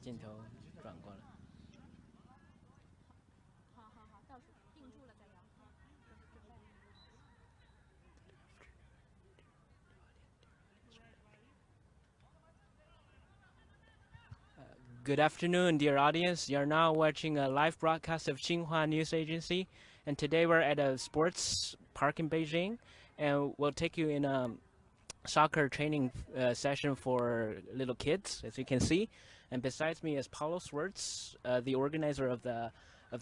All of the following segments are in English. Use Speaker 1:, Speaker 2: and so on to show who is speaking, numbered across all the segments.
Speaker 1: 镜头转过来。
Speaker 2: 好，倒数定住了再摇。准备。
Speaker 1: Good afternoon, dear audience. You're now watching a live broadcast of Xinhua News Agency, and today we're at a sports park in Beijing, and we'll take you in a soccer training session for little kids, as you can see. And besides me is Paulo Swartz, the organizer of the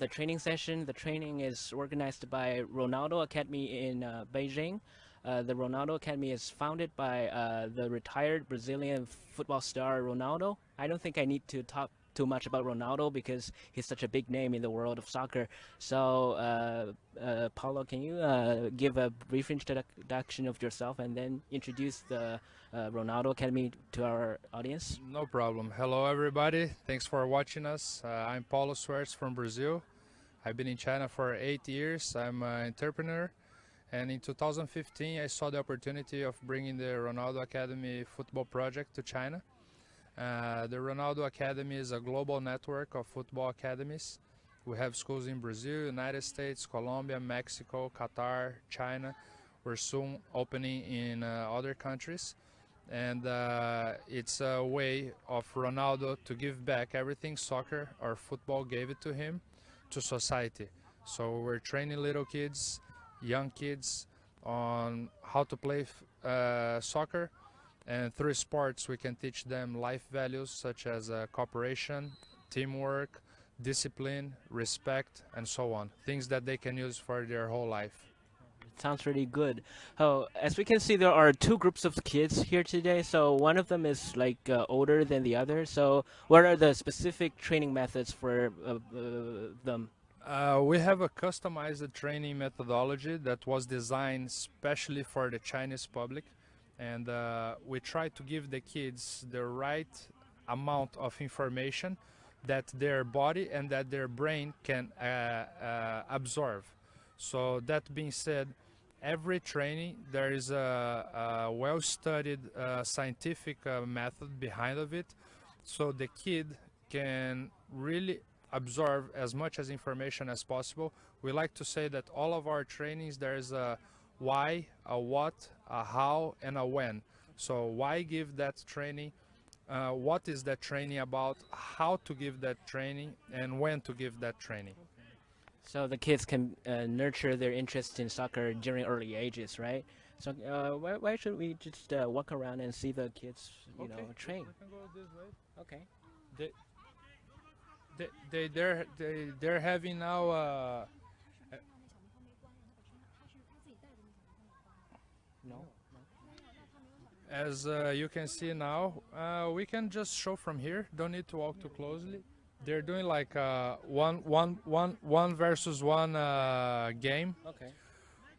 Speaker 1: training session. The training is organized by Ronaldo Academy in Beijing. The Ronaldo Academy is founded by the retired Brazilian football star Ronaldo. I don't think I need to talk too much about Ronaldo because he's such a big name in the world of soccer. So, Paulo, can you give a brief introduction of yourself and then introduce the Ronaldo Academy to our audience?
Speaker 3: No problem. Hello, everybody. Thanks for watching us. I'm Paulo Swartz from Brazil. I've been in China for 8 years. I'm an entrepreneur. And in 2015, I saw the opportunity of bringing the Ronaldo Academy football project to China. The Ronaldo Academy is a global network of football academies. We have schools in Brazil, United States, Colombia, Mexico, Qatar, China. We're soon opening in other countries. And it's a way of Ronaldo to give back everything soccer or football gave it to him to society. So we're training little kids, young kids on how to play soccer, and through sports we can teach them life values such as cooperation, teamwork, discipline, respect, and so on, things that they can use for their whole life.
Speaker 1: Sounds really good. Oh, as we can see, there are two groups of kids here today. So one of them is like older than the other. So what are the specific training methods for them?
Speaker 3: We have a customized training methodology that was designed specially for the Chinese public, and we try to give the kids the right amount of information that their body and that their brain can absorb. So that being said, every training there is a well-studied scientific method behind of it, so the kid can really absorb as much as information as possible. We like to say that all of our trainings there is a why, a what, a how, and a when. So why give that training, what is that training about, how to give that training, and when to give that training.
Speaker 1: So the kids can nurture their interest in soccer during early ages, right? So why should we just walk around and see the kids, you know, train?
Speaker 3: We can go this way.
Speaker 1: Okay.
Speaker 3: They're having now.
Speaker 1: No.
Speaker 3: As you can see now, we can just show from here. Don't need to walk too closely. They're doing like one versus one game
Speaker 1: Okay.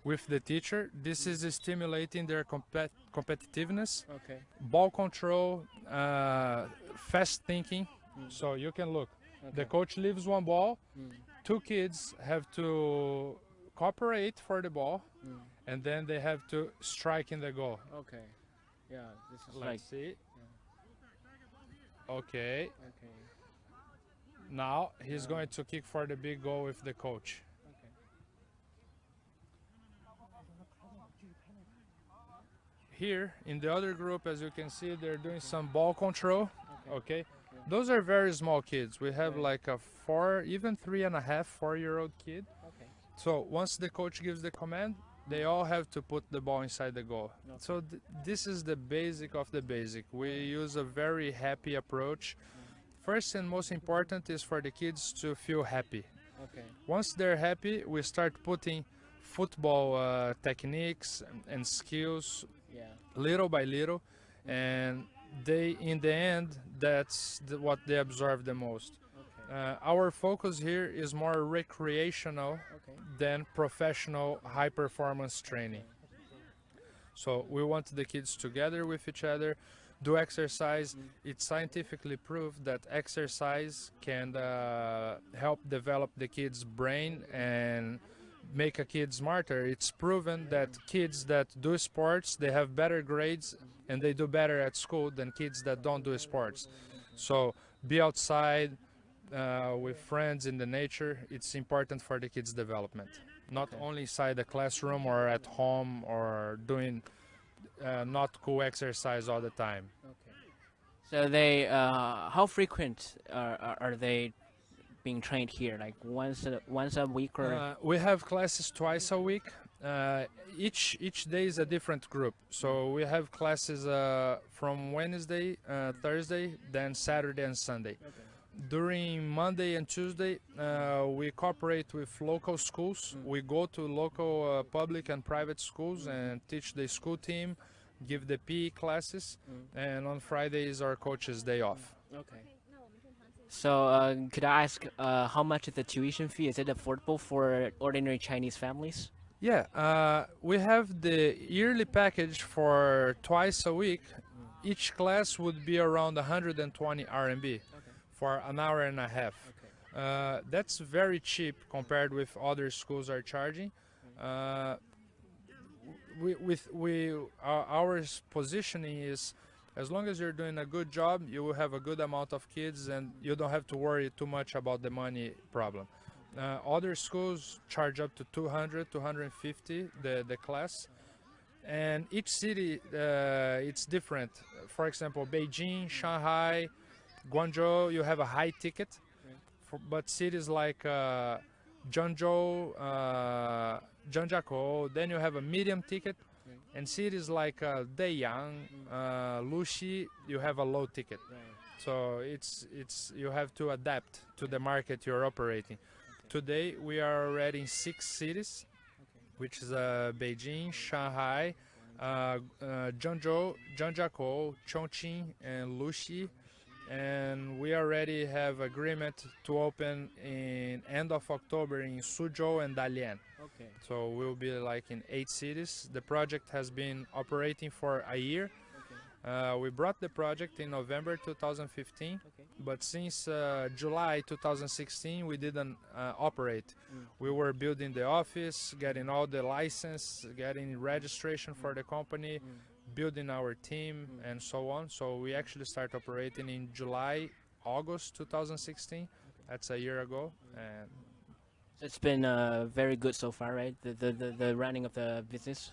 Speaker 3: with the teacher. This is stimulating their competitiveness,
Speaker 1: Okay.
Speaker 3: ball control, fast thinking. So you can look. The
Speaker 1: Okay.
Speaker 3: coach leaves one ball. Two kids have to cooperate for the ball, and then they have to strike in the goal.
Speaker 1: Okay. Yeah. This is
Speaker 3: Let's see. Okay.
Speaker 1: Okay.
Speaker 3: Now he's going to kick for the big goal with the coach.
Speaker 1: Okay.
Speaker 3: Here in the other group, as you can see, they're doing some ball control. Okay. Those are very small kids. We have like a 4, even 3.5, 4-year-old kid.
Speaker 1: Okay.
Speaker 3: So once the coach gives the command, they all have to put the ball inside the goal.
Speaker 1: Okay.
Speaker 3: So this is the basic of the basic. We use a very happy approach. First and most important is for the kids to feel happy.
Speaker 1: Okay.
Speaker 3: Once they're happy, we start putting football techniques and skills
Speaker 1: Yeah.
Speaker 3: little by little, and they, in the end, that's what they absorb the most.
Speaker 1: Okay.
Speaker 3: Our focus here is more recreational
Speaker 1: Okay.
Speaker 3: than professional high performance training. So we want the kids together with each other, do exercise. It's scientifically proved that exercise can help develop the kid's brain and make a kid smarter. It's proven that kids that do sports, they have better grades and they do better at school than kids that don't do sports. So be outside with friends in the nature. It's important for the kids' development, not only inside the classroom or at home or doing not cool exercise all the time.
Speaker 1: Okay. So they, how frequent are they being trained here? Like once a week or?
Speaker 3: We have classes twice a week. Each day is a different group. So we have classes from Wednesday, Thursday, then Saturday and Sunday.
Speaker 1: Okay.
Speaker 3: During Monday and Tuesday, we cooperate with local schools. We go to local public and private schools and teach the school team, give the PE classes, and on Friday is our coach's day off.
Speaker 1: Okay. So could I ask how much is the tuition fee? Is it affordable for ordinary Chinese families?
Speaker 3: Yeah, we have the yearly package for twice a week. Each class would be around 120 RMB for an hour and a half. That's very cheap compared with other schools are charging. Our positioning is, as long as you're doing a good job, you will have a good amount of kids and you don't have to worry too much about the money problem. Other schools charge up to 200, 250 the class, and each city it's different. For example, Beijing, Shanghai, Guangzhou, you have a high ticket, but cities like Zhengzhou, Zhangjiakou, then you have a medium ticket, and cities like Deyang, Luxi, you have a low ticket. So it's you have to adapt to the market you're operating. Today we are already in 6 cities, which is Beijing, Shanghai, Zhengzhou, Zhangjiakou, Chongqing, and Luxi. And we already have agreement to open in end of October in Suzhou and Dalian.
Speaker 1: Okay.
Speaker 3: So we'll be like in 8 cities. The project has been operating for a year. We brought the project in November 2015, but since July 2016 we didn't operate. We were building the office, getting all the license, getting registration for the company, building our team and so on. So we actually start operating in August 2016. That's a year ago. And
Speaker 1: it's been very good so far, right? The running of the business.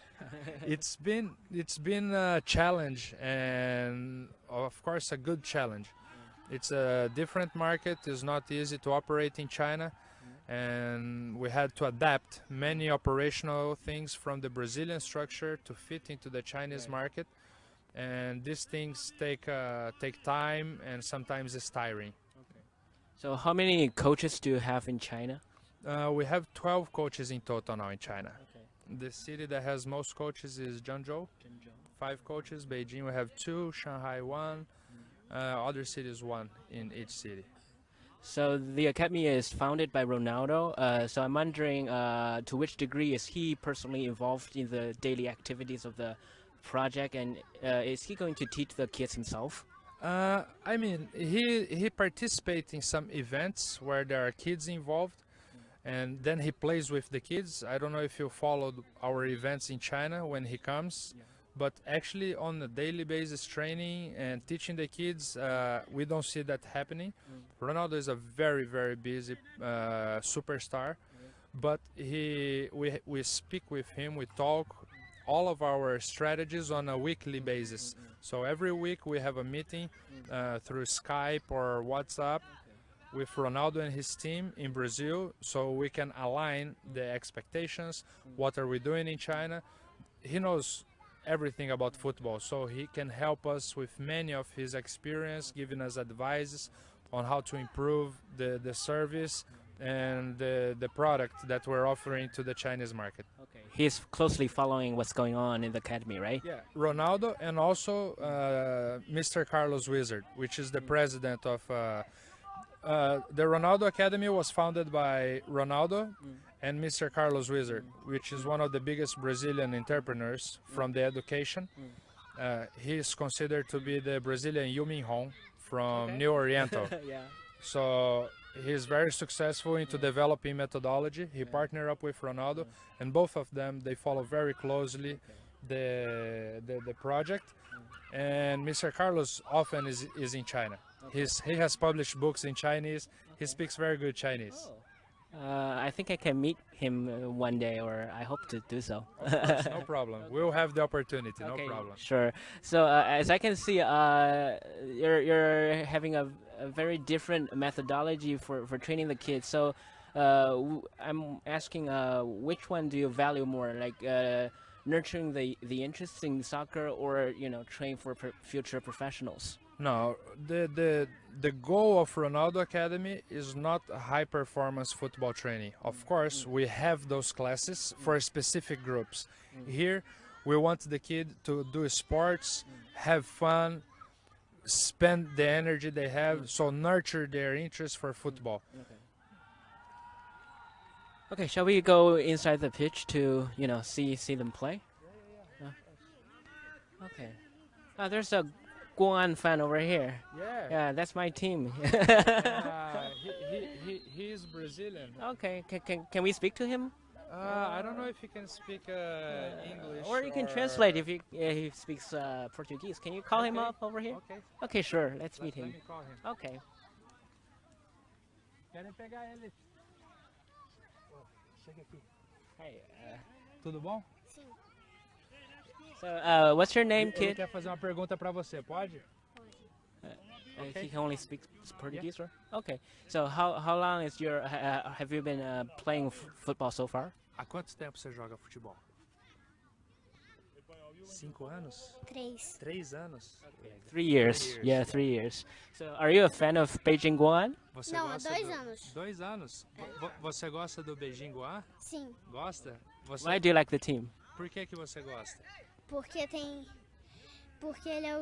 Speaker 3: it's been a challenge, and of course a good challenge. It's a different market. It's not easy to operate in China, and we had to adapt many operational things from the Brazilian structure to fit into the Chinese market, and these things take time, and sometimes it's tiring.
Speaker 1: So how many coaches do you have in China?
Speaker 3: We have 12 coaches in total now in China. The city that has most coaches is Zhengzhou, 5 coaches. Beijing we have 2, Shanghai 1, other cities 1 in each city.
Speaker 1: So the academy is founded by Ronaldo. So I'm wondering to which degree is he personally involved in the daily activities of the project, and is he going to teach the kids himself?
Speaker 3: I mean, he participates in some events where there are kids involved, and then he plays with the kids. I don't know if you followed our events in China when he comes, but actually on a daily basis training and teaching the kids, we don't see that happening. Ronaldo is a very, very busy superstar, but we speak with him, we talk all of our strategies on a weekly basis. So every week we have a meeting through Skype or WhatsApp with Ronaldo and his team in Brazil, so we can align the expectations. What are we doing in China? He knows everything about football, so he can help us with many of his experience, giving us advices on how to improve the service and the product that we're offering to the Chinese market.
Speaker 1: Okay. He's closely following what's going on in the academy, right?
Speaker 3: Yeah, Ronaldo, and also Mr. Carlos Wizard, which is the president of the Ronaldo Academy. Was founded by Ronaldo and Mr. Carlos Wizard, which is one of the biggest Brazilian entrepreneurs from the education. He is considered to be the Brazilian Yu Minhong from New Oriental.
Speaker 1: Yeah.
Speaker 3: So he's very successful into developing methodology. He partnered up with Ronaldo, and both of them, they follow very closely the project. And Mr. Carlos often is in China. He has published books in Chinese. He speaks very good Chinese.
Speaker 1: I think I can meet him one day, or I hope to do so.
Speaker 3: Of course, no problem. We'll have the opportunity, no
Speaker 1: Okay,
Speaker 3: problem.
Speaker 1: sure. So as I can see, you're having a very different methodology for training the kids. So I'm asking, which one do you value more, like nurturing the interest in soccer, or train for future professionals?
Speaker 3: No, the goal of Ronaldo Academy is not high performance football training. Of course, we have those classes for specific groups. Here, we want the kid to do sports, have fun, spend the energy they have, so nurture their interest for football.
Speaker 1: Okay, shall we go inside the pitch to see them play? Okay. There's a Guan fan over here. Yeah, that's my team.
Speaker 3: He is Brazilian.
Speaker 1: Okay, can we speak to him?
Speaker 3: I don't know if he can speak English.
Speaker 1: Or you can translate if he speaks Portuguese. Can you call him up over here?
Speaker 3: Okay.
Speaker 1: Okay, sure. Let's meet him.
Speaker 3: Let me call him.
Speaker 1: Okay. Hey.
Speaker 3: Tudo bom?
Speaker 1: So, what's your name,
Speaker 3: Ele
Speaker 1: kid?
Speaker 3: quer fazer uma pergunta para você, pode?
Speaker 1: He can only speak Portuguese, right? Okay. So, how long is have you been playing football so far?
Speaker 3: Há quanto tempo você joga futebol? 5 anos?
Speaker 2: 3.
Speaker 3: 3 anos?
Speaker 1: 3 years. Yeah, 3 years. So, are you a fan of Beijing Guan?
Speaker 3: Você
Speaker 2: Não, há
Speaker 3: gosta
Speaker 2: 2
Speaker 3: do...
Speaker 2: anos.
Speaker 3: 2 anos? Você gosta do Beijing Guan?
Speaker 2: Sim,
Speaker 3: Gosta? Você...
Speaker 1: Why do you like the team?
Speaker 3: Por que você gosta?
Speaker 2: porque ele é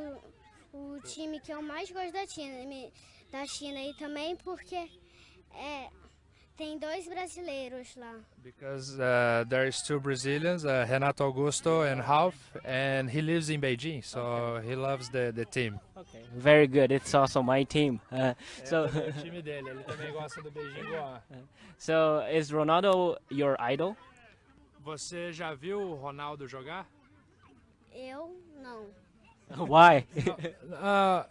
Speaker 2: o time que eu mais gosto da China e também porque tem 2 brasileiros lá.
Speaker 3: Because there is 2 Brazilians, Renato Augusto and Ralph, and he lives in Beijing, so he loves the team.
Speaker 1: Okay. Very good. It's also my team. So,
Speaker 3: É o time dele, ele também gosta do Beijing Guan.
Speaker 1: so is Ronaldo your idol?
Speaker 3: Você já viu o Ronaldo jogar?
Speaker 2: Eu não.
Speaker 1: Why?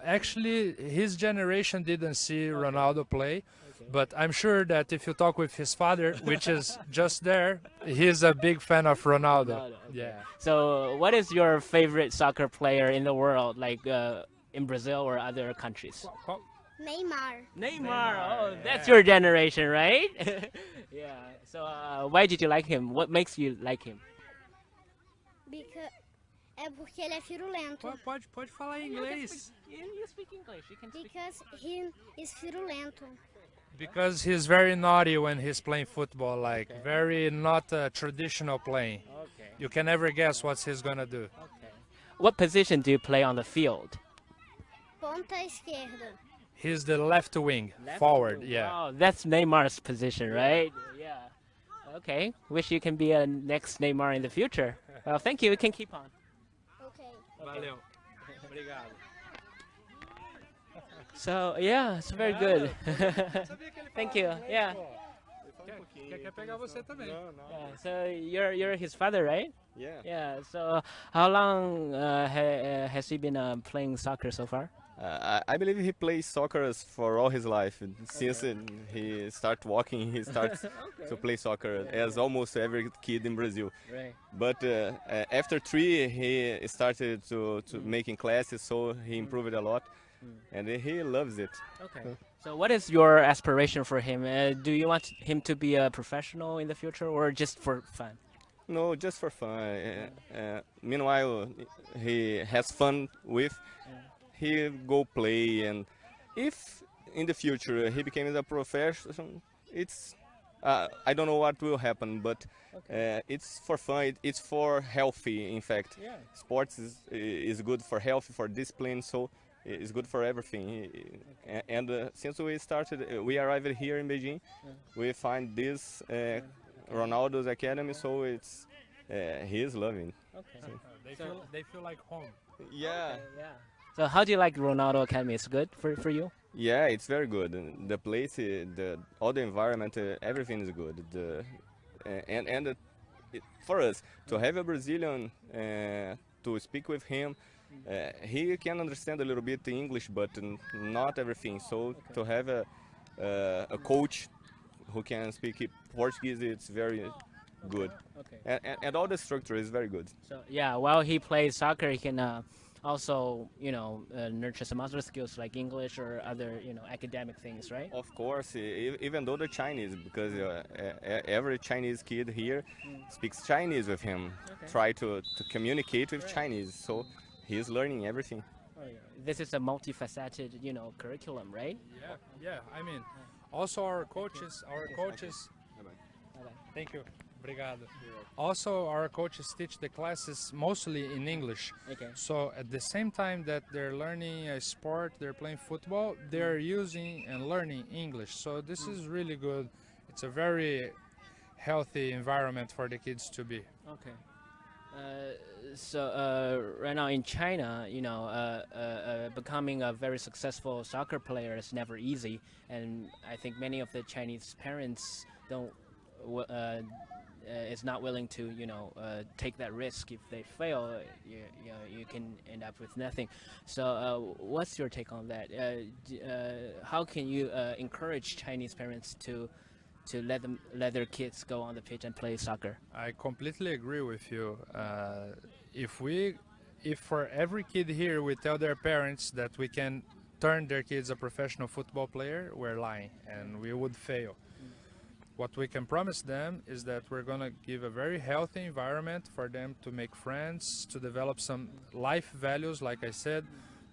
Speaker 3: Actually, his generation didn't see Ronaldo play, but I'm sure that if you talk with his father, which is just there, he's a big fan of Ronaldo.
Speaker 1: Okay.
Speaker 3: Yeah.
Speaker 1: So, what is your favorite soccer player in the world, like in Brazil or other countries?
Speaker 2: Neymar.
Speaker 1: Neymar. Oh, that's
Speaker 3: yeah.
Speaker 1: your generation, right? Yeah. So, why did you like him? What makes you like him?
Speaker 2: Porque ele é firulento.
Speaker 3: Pode falar em inglês.
Speaker 1: You speak English. You can speak.
Speaker 2: Because he is firulento.
Speaker 3: Because he's very naughty when he's playing football, like very not traditional playing.
Speaker 1: Okay.
Speaker 3: You can never guess what he's gonna do.
Speaker 1: Okay. What position do you play on the field?
Speaker 2: Ponta esquerda.
Speaker 3: He's the left wing, forward. Yeah.
Speaker 1: Oh, that's Neymar's position, right? Yeah. Okay. Wish you can be a next Neymar in the future. Well, thank you. We can keep on.
Speaker 2: Okay.
Speaker 3: Valeu. Obrigado.
Speaker 1: So yeah, it's very good. Thank you. Yeah.
Speaker 3: Quer pegar você também?
Speaker 1: Yeah. So you're his father, right?
Speaker 4: Yeah.
Speaker 1: Yeah. So how long has he been playing soccer so far?
Speaker 4: I believe he plays soccer for all his life. Since he started walking, he starts to play soccer, as almost every kid in Brazil.
Speaker 1: Right.
Speaker 4: But after 3, he started to making classes, so he improved a lot, and he loves it.
Speaker 1: Okay. So what is your aspiration for him? Do you want him to be a professional in the future, or just for fun?
Speaker 4: No, just for fun. Meanwhile, he has fun with. He go play, and if in the future he becomes a professional, it's I don't know what will happen, but it's for fun. It's for healthy. In fact,
Speaker 1: Yeah.
Speaker 4: sports is good for health, for discipline, so it's good for everything. And since we started, we arrived here in Beijing. We find this Ronaldo's Academy, so it's he is loving.
Speaker 1: Okay.
Speaker 3: They feel like home.
Speaker 4: Yeah.
Speaker 1: Yeah. So how do you like Ronaldo Academy? It's good for you?
Speaker 4: Yeah, it's very good. The place, all the environment, everything is good. For us to have a Brazilian to speak with him, He can understand a little bit English, but not everything. So to have a coach who can speak Portuguese, it's very good.
Speaker 1: Okay.
Speaker 4: And all the structure is very good.
Speaker 1: So yeah, while he plays soccer, he can also, nurture some other skills like English or other, academic things, right?
Speaker 4: Of course, even though the Chinese, because every Chinese kid here speaks Chinese with him, try to communicate with Chinese, so he's learning everything.
Speaker 1: Oh, yeah. This is a multifaceted, curriculum, right?
Speaker 3: Yeah. I mean, also our coaches. Thank you. Obrigado. Also, our coaches teach the classes mostly in English.
Speaker 1: Okay.
Speaker 3: So at the same time that they're learning a sport, they're playing football, they're using and learning English. So this is really good. It's a very healthy environment for the kids to be.
Speaker 1: Okay. So right now in China, becoming a very successful soccer player is never easy, and I think many of the Chinese parents don't is not willing to take that risk. If they fail, you can end up with nothing. So what's your take on that? How can you encourage Chinese parents to let their kids go on the pitch and play soccer?
Speaker 3: I completely agree with you. If for every kid here we tell their parents that we can turn their kids a professional football player, we're lying and we would fail. What we can promise them is that we're going to give a very healthy environment for them to make friends, to develop some life values, like I said,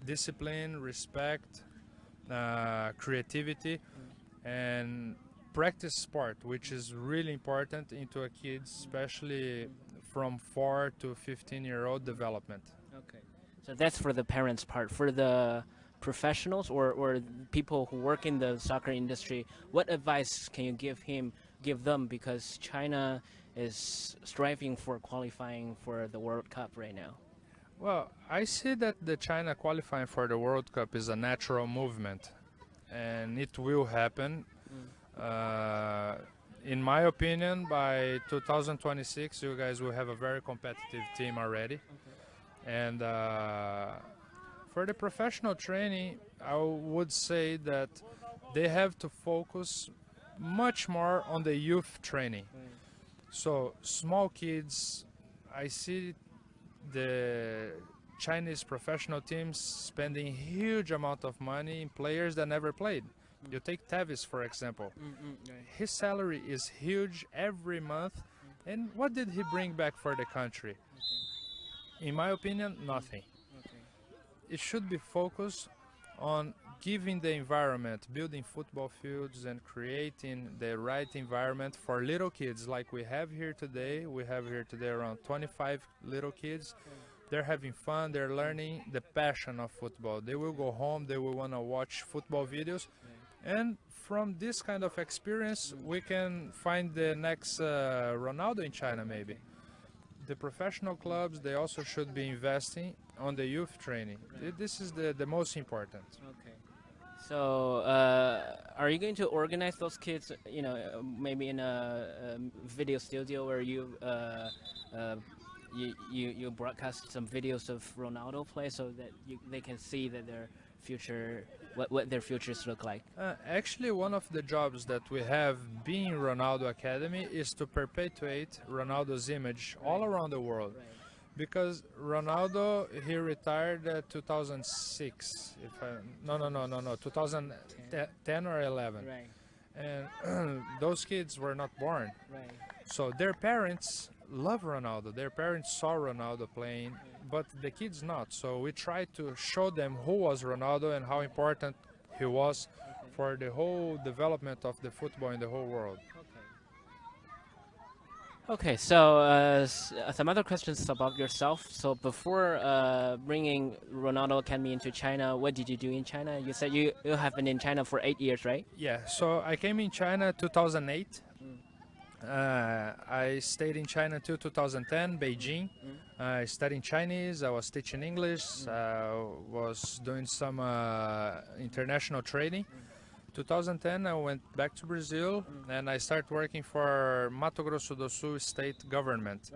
Speaker 3: discipline, respect, creativity, and practice sport, which is really important into a kid, especially from 4 to 15-year-old development.
Speaker 1: Okay, so that's for the parents' part. For the professionals or people who work in the soccer industry, what advice can you give them, because China is striving for qualifying for the World Cup right now?
Speaker 3: Well, I see that the China qualifying for the World Cup is a natural movement, and it will happen. In my opinion, by 2026, you guys will have a very competitive team already. And for the professional training, I would say that they have to focus much more on the youth training. So small kids, I see the Chinese professional teams spending huge amount of money in players that never played. You take Tavis, for example. His salary is huge every month. And what did he bring back for the country? In my opinion, nothing. It should be focused on giving the environment, building football fields and creating the right environment for little kids like we have here today. We have here today around 25 little kids. They're having fun, they're learning the passion of football. They will go home, they will want to watch football videos. And from this kind of experience, we can find the next Ronaldo in China, maybe. The professional clubs, they also should be investing on the youth training. This is the most important.
Speaker 1: Okay. So, are you going to organize those kids, maybe in a video studio where you broadcast some videos of Ronaldo play, so that they can see that their future, what their futures look like?
Speaker 3: Actually, one of the jobs that we have being Ronaldo Academy is to perpetuate Ronaldo's image all around the world. Because Ronaldo, he retired 2006, 2010 or 11.
Speaker 1: Right.
Speaker 3: And those kids were not born.
Speaker 1: Right.
Speaker 3: So their parents love Ronaldo. Their parents saw Ronaldo playing, but the kids not. So we try to show them who was Ronaldo and how important he was for the whole development of the football in the whole world.
Speaker 1: Okay, so some other questions about yourself. So before bringing Ronaldo Academy into China, what did you do in China? You said you have been in China for 8 years, right?
Speaker 3: Yeah, so I came in China 2008. I stayed in China until 2010, Beijing. I studied Chinese, I was teaching English, was doing some international trading. 2010 I went back to Brazil and I started working for Mato Grosso do Sul state government,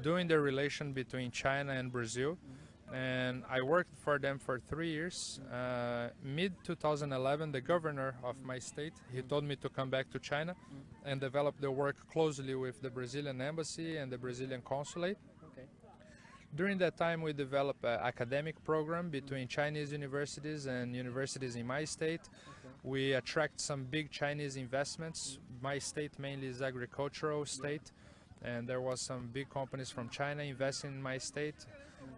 Speaker 3: doing the relation between China and Brazil, and I worked for them for 3 years. Mid 2011, the governor of my state, he told me to come back to China and develop the work closely with the Brazilian embassy and the Brazilian consulate.
Speaker 1: Okay.
Speaker 3: During that time, we developed an academic program between Chinese universities and universities in my state. We attract some big Chinese investments. My state mainly is agricultural state, and there was some big companies from China investing in my state.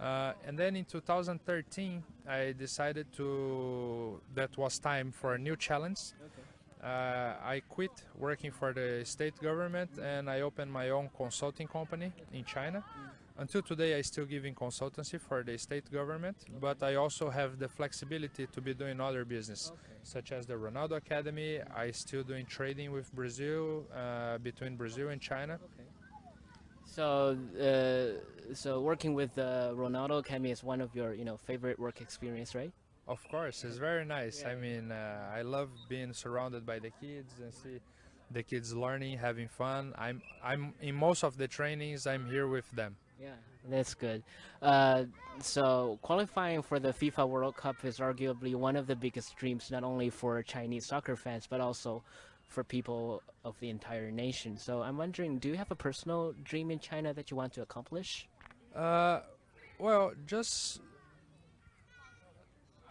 Speaker 3: And then in 2013, I decided that was time for a new challenge. I quit working for the state government and I opened my own consulting company in China. Until today, I still giving consultancy for the state government, but I also have the flexibility to be doing other business, such as the Ronaldo Academy. I still doing trading with Brazil, between Brazil and China.
Speaker 1: So, so working with the Ronaldo Academy is one of your, favorite work experience, right?
Speaker 3: Of course, it's very nice. I mean, I love being surrounded by the kids and see the kids learning, having fun. I'm in most of the trainings. I'm here with them.
Speaker 1: Yeah, that's good. So qualifying for the FIFA World Cup is arguably one of the biggest dreams, not only for Chinese soccer fans, but also for people of the entire nation. So I'm wondering, do you have a personal dream in China that you want to accomplish?
Speaker 3: Well, just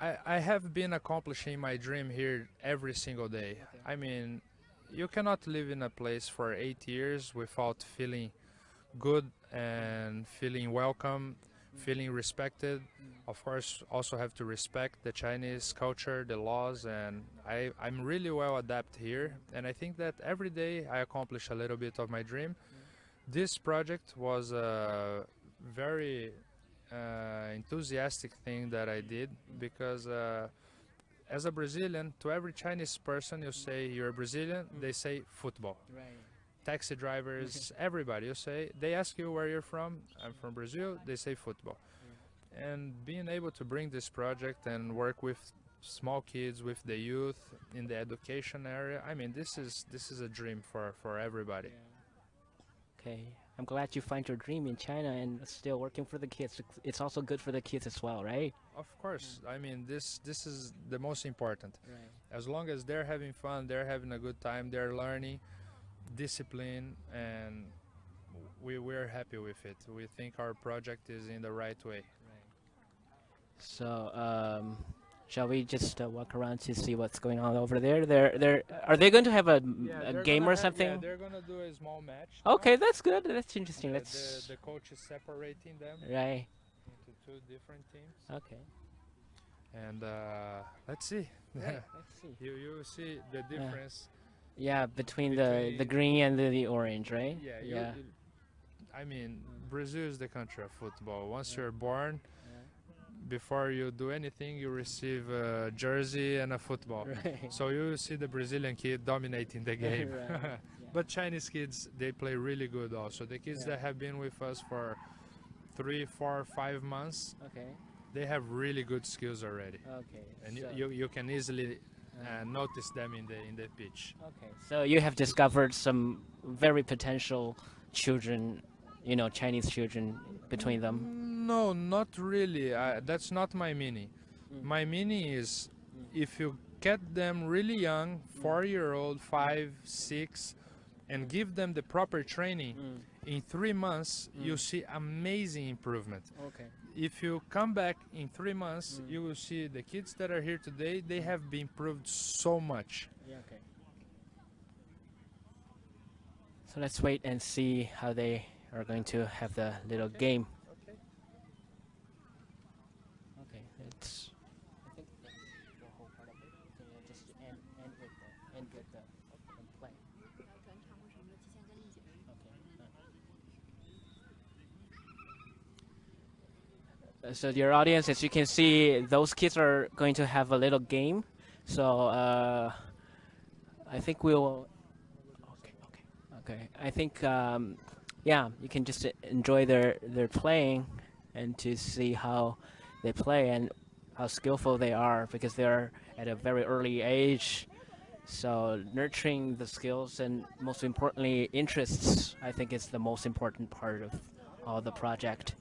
Speaker 3: I have been accomplishing my dream here every single day. I mean, you cannot live in a place for 8 years without feeling good and feeling welcome, feeling respected. Of course, also have to respect the Chinese culture, the laws, and I'm really well adapted here. And I think that every day I accomplish a little bit of my dream. This project was a very enthusiastic thing that I did because as a Brazilian, to every Chinese person you say you're a Brazilian, they say football.
Speaker 1: Right.
Speaker 3: Taxi drivers, everybody, you say, they ask you where you're from. I'm from Brazil, they say football. And being able to bring this project and work with small kids, with the youth in the education area, I mean, this is a dream for everybody.
Speaker 1: Okay, I'm glad you find your dream in China and still working for the kids. It's also good for the kids as well, right?
Speaker 3: Of course, I mean, this is the most important.
Speaker 1: Right.
Speaker 3: As long as they're having fun, they're having a good time, they're learning discipline, and we're happy with it. We think our project is in the right way.
Speaker 1: So, shall we just walk around to see what's going on over there? Are they going to have a game or something?
Speaker 3: Yeah, they're gonna do a small match. Now.
Speaker 1: Okay, that's good. That's interesting.
Speaker 3: The coach is separating them
Speaker 1: Right.
Speaker 3: into two different teams.
Speaker 1: Okay.
Speaker 3: And let's see.
Speaker 1: Right, let's see.
Speaker 3: You see the difference.
Speaker 1: Yeah, between the green and the orange, right?
Speaker 3: Yeah. I mean, Brazil is the country of football. Once you're born, before you do anything, you receive a jersey and a football.
Speaker 1: Right.
Speaker 3: So you see the Brazilian kid dominating the game.
Speaker 1: Right.
Speaker 3: But Chinese kids, they play really good also. The kids that have been with us for 3, 4, 5 months,
Speaker 1: Okay.
Speaker 3: they have really good skills already.
Speaker 1: Okay.
Speaker 3: And
Speaker 1: so,
Speaker 3: you can easily notice them in the pitch.
Speaker 1: okay. So you have discovered some very potential children, Chinese children between them.
Speaker 3: No, not really. That's not my meaning. My meaning is if you get them really young, 4-year-old, 5, 6, and give them the proper training, in 3 months you see amazing improvement.
Speaker 1: Okay.
Speaker 3: If you come back in 3 months, you will see the kids that are here today, they have been improved so much.
Speaker 1: Yeah. Okay. So let's wait and see how they are going to have the little game.
Speaker 3: Okay.
Speaker 1: Okay, it's. I think that's the whole part of it. So we'll just end with the and play. Okay. So dear audience, as you can see, those kids are going to have a little game. So I think we'll. Okay. I think yeah, you can just enjoy their playing and to see how they play and how skillful they are because they're at a very early age. So nurturing the skills and most importantly interests, I think is the most important part of all the project.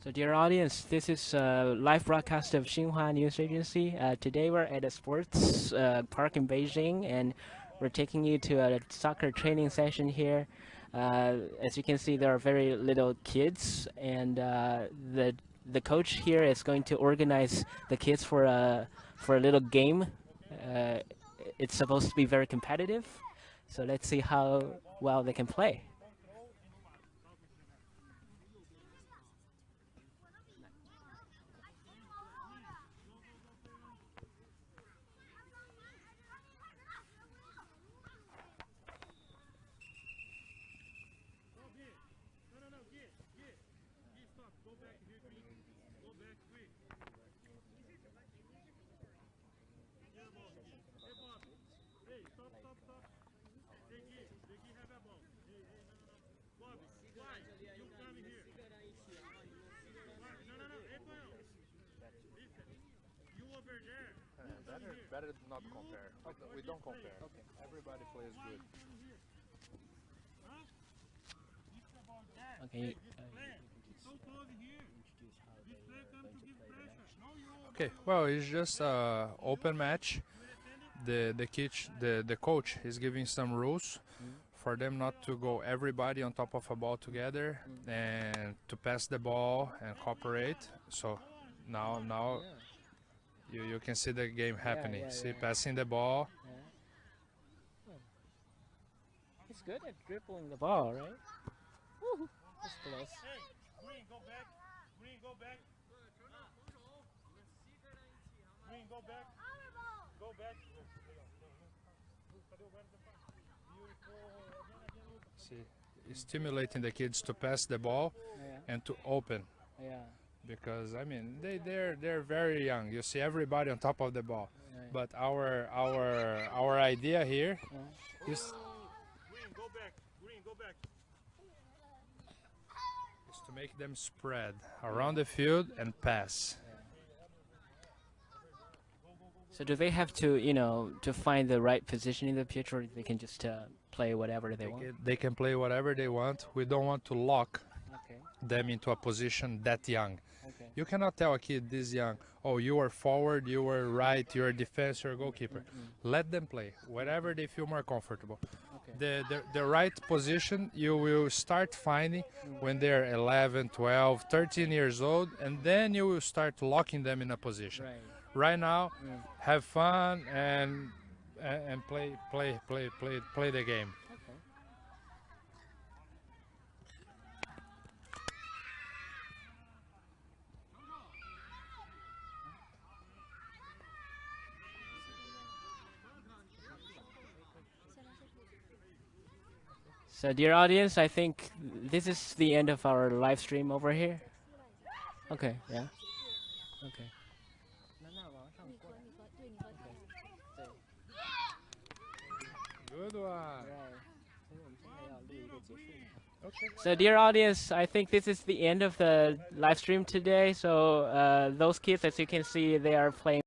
Speaker 1: So, dear audience, this is a live broadcast of Xinhua News Agency. Today we're at a sports park in Beijing, and we're taking you to a soccer training session here. As you can see, there are very little kids, and the coach here is going to organize the kids for a little game. Uh, it's supposed to be very competitive, so let's see how well they can play.
Speaker 3: Better not compare. We don't compare. Okay. Everybody plays good.
Speaker 1: Okay.
Speaker 3: Okay. Well, it's just open match. The coach is giving some rules for them not to go everybody on top of a ball together and to pass the ball and cooperate. So now you can see the game happening. See, passing the ball.
Speaker 1: He's good at dribbling the ball, right? Woo, that's close.
Speaker 5: Green, go back. Green, go back. Green, go back. Go back.
Speaker 3: See, stimulating the kids to pass the ball and to open.
Speaker 1: Yeah.
Speaker 3: Because I mean they're very young. You see everybody on top of the ball, but our idea here is
Speaker 5: Green, go back. Green, go back.
Speaker 3: to make them spread around the field and pass.
Speaker 1: So do they have to, to find the right position in the pitch, or they can just play whatever they want?
Speaker 3: They can play whatever they want. We don't want to lock
Speaker 1: Okay.
Speaker 3: them into a position that young.
Speaker 1: Okay.
Speaker 3: You cannot tell a kid this young, oh, you are forward, you are right, you are defense, you're goalkeeper. Let them play wherever they feel more comfortable.
Speaker 1: Okay.
Speaker 3: The right position you will start finding when they're 11, 12, 13 years old, and then you will start locking them in a position.
Speaker 1: Right.
Speaker 3: Right now, have fun and play the game.
Speaker 1: Okay. So, dear audience, I think this is the end of our live stream over here. Okay, yeah. Okay.
Speaker 3: Good one. Okay.
Speaker 1: So, dear audience, I think this is the end of the live stream today. So, those kids, as you can see, they are playing